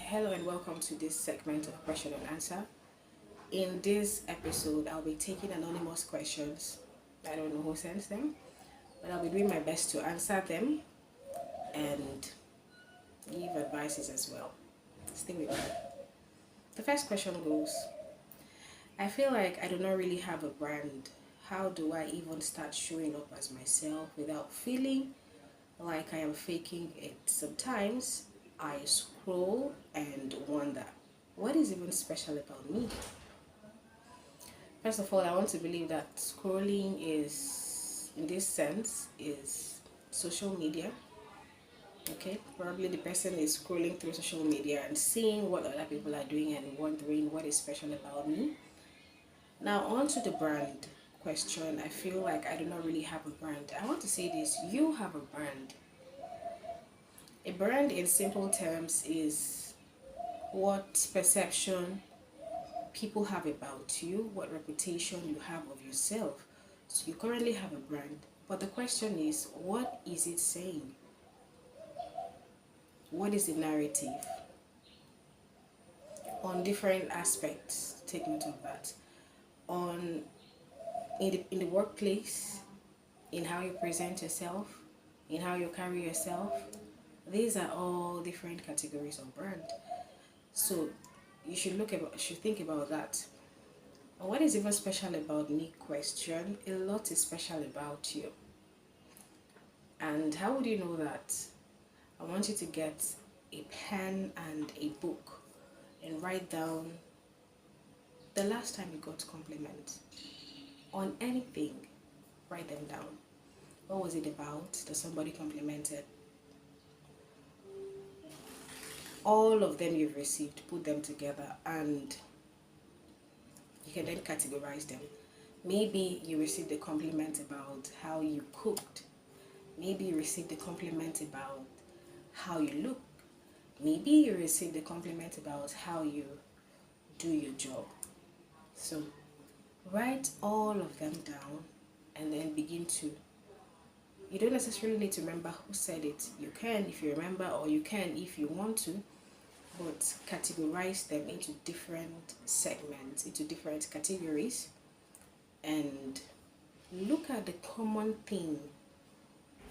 Hello and welcome to this segment of question and answer. In this episode, I'll be taking anonymous questions. I don't know who sends them, but I'll be doing my best to answer them and give advices as well. Stay with me. The first question goes, I feel like I do not really have a brand. How do I even start showing up as myself without feeling like I am faking it? Sometimes I scroll and wonder, what is even special about me? First of all, I want to believe that scrolling is, in this sense, is social media. Okay, probably the person is scrolling through social media and seeing what other people are doing and wondering what is special about me. Now, on to the brand question. I feel like I do not really have a brand. I want to say this, you have a brand. A brand, in simple terms, is what perception people have about you, what reputation you have of yourself. So you currently have a brand, but the question is, what is it saying? What is the narrative? On different aspects, take note of that. On in the workplace, in how you present yourself, in how you carry yourself. These are all different categories of brand. So you should think about that. What is even special about me? Question. A lot is special about you. And how would you know that? I want you to get a pen and a book and write down the last time you got compliments on anything. Write them down. What was it about that somebody complimented? All of them you've received, put them together and you can then categorize them. Maybe you received a compliment about how you cooked. Maybe you received a compliment about how you look. Maybe you received a compliment about how you do your job. So write all of them down and then begin to. You don't necessarily need to remember who said it. You can if you remember, or you can if you want to, but categorize them into different segments, into different categories, and look at the common thing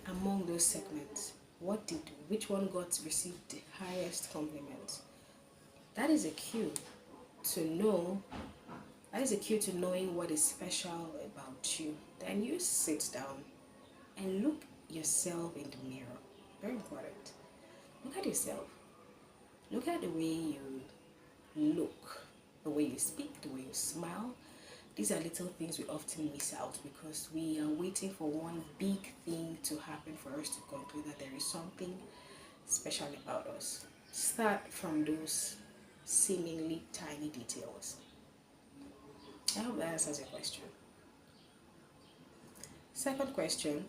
among those segments. Which one received the highest compliment? That is a cue to know. That is a cue to knowing what is special about you. Then you sit down and look yourself in the mirror. Very important. Look at yourself. Look at the way you look, the way you speak, the way you smile. These are little things we often miss out because we are waiting for one big thing to happen for us to conclude that there is something special about us. Start from those seemingly tiny details. I hope that answers your question. Second question,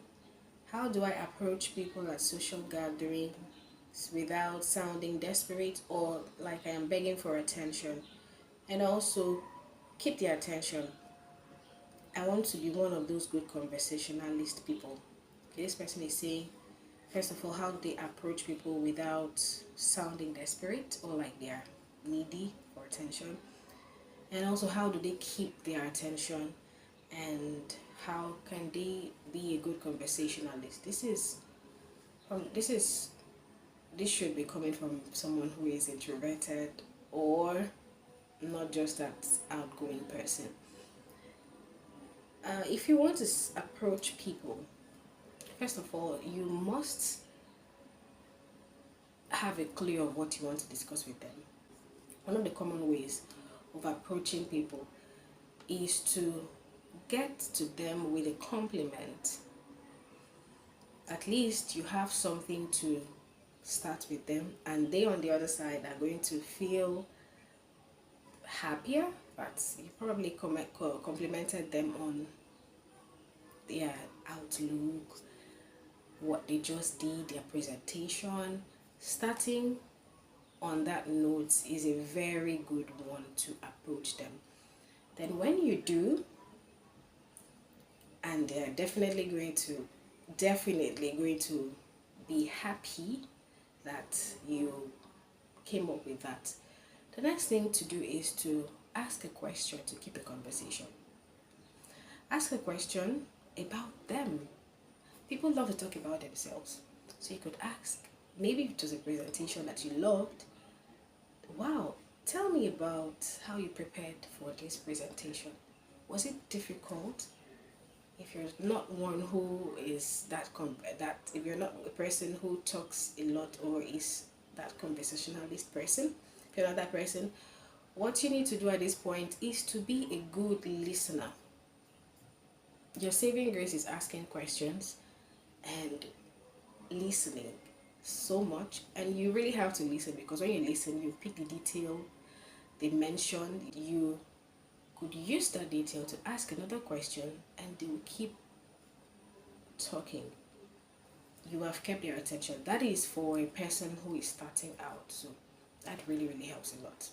how do I approach people at social gatherings without sounding desperate or like I am begging for attention? And also, keep their attention. I want to be one of those good conversationalist people. Okay, this person is saying, first of all, how do they approach people without sounding desperate or like they are needy for attention? And also, how do they keep their attention? And how can they be a good conversationalist? This should be coming from someone who is introverted or not just that outgoing person. If you want to approach people, first of all, you must have a clue of what you want to discuss with them. One of the common ways of approaching people is to get to them with a compliment. At least you have something to start with them, and they on the other side are going to feel happier that you probably complimented them on their outlook, what they just did, their presentation. Starting on that note is a very good one to approach them. Then when you do, and they're definitely going to be happy that you came up with that. The next thing to do is to ask a question to keep a conversation. Ask a question about them. People love to talk about themselves. So you could ask, maybe it was a presentation that you loved. Wow, tell me about how you prepared for this presentation. Was it difficult? If you're not one who is if you're not a person who talks a lot or is that conversationalist person, if you're not that person, what you need to do at this point is to be a good listener. Your saving grace is asking questions and listening so much, and you really have to listen, because when you listen, you pick the detail they mentioned. You could use that detail to ask another question, and they will keep talking. You have kept their attention. That is for a person who is starting out, so that really helps a lot.